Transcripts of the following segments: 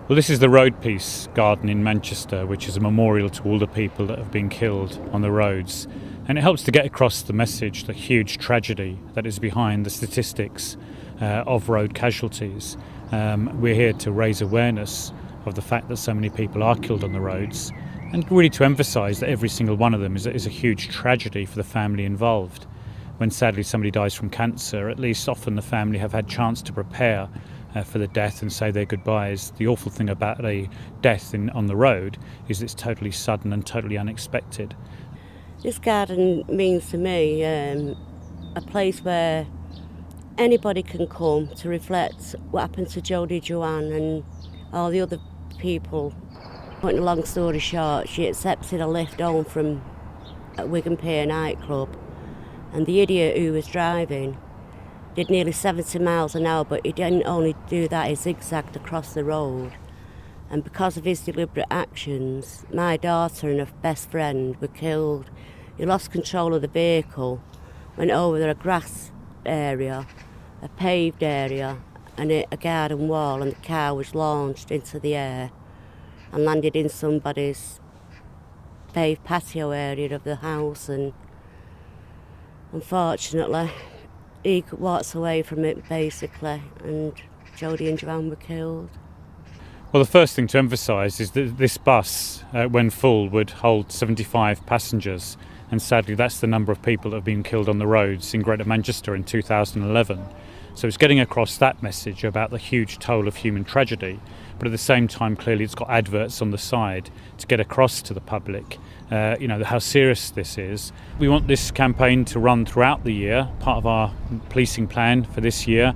Well, this is the Road Peace Garden in Manchester, which is a memorial to all the people that have been killed on the roads. And it helps to get across the message, the huge tragedy that is behind the statistics of road casualties. We're here to raise awareness of the fact that so many people are killed on the roads, and really to emphasise that every single one of them is a huge tragedy for the family involved. When sadly somebody dies from cancer, at least often the family have had chance to prepare for the death and say their goodbyes. The awful thing about a death on the road is it's totally sudden and totally unexpected. This garden means to me a place where anybody can come to reflect what happened to Jodie Joanne and all the other people. Putting a long story short, she accepted a lift home from a Wigan Pier nightclub, and the idiot who was driving did nearly 70 miles an hour, but he didn't only do that, he zigzagged across the road. And because of his deliberate actions, my daughter and her best friend were killed. He lost control of the vehicle, went over a grass area, a paved area, and hit a garden wall, and the car was launched into the air and landed in somebody's paved patio area of the house. And unfortunately, he walks away from it basically, and Jodie and Joanne were killed. Well, the first thing to emphasise is that this bus, when full, would hold 75 passengers, and sadly that's the number of people that have been killed on the roads in Greater Manchester in 2011. So it's getting across that message about the huge toll of human tragedy, but at the same time clearly it's got adverts on the side to get across to the public how serious this is. We want this campaign to run throughout the year, part of our policing plan for this year.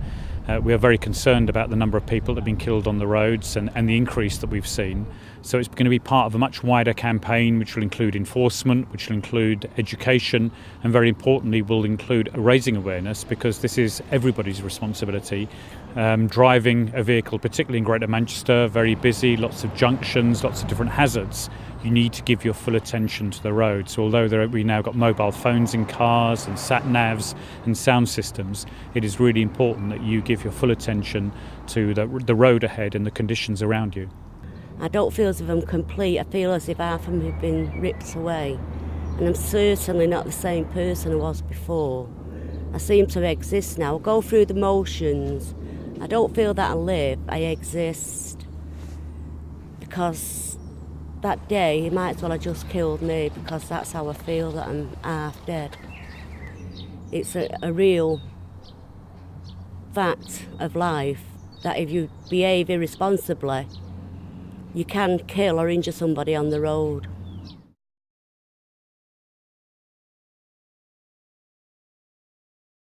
We are very concerned about the number of people that have been killed on the roads and the increase that we've seen. So it's going to be part of a much wider campaign which will include enforcement, which will include education, and very importantly will include raising awareness, because this is everybody's responsibility. Driving a vehicle, particularly in Greater Manchester, very busy, lots of junctions, lots of different hazards. You need to give your full attention to the road. So although we now got mobile phones in cars and sat-navs and sound systems, it is really important that you give your full attention to the road ahead and the conditions around you. I don't feel as if I'm complete. I feel as if half of me have been ripped away. And I'm certainly not the same person I was before. I seem to exist now. I go through the motions. I don't feel that I live, I exist. Because that day, he might as well have just killed me, because that's how I feel, that I'm half dead. It's a real fact of life that if you behave irresponsibly, you can kill or injure somebody on the road.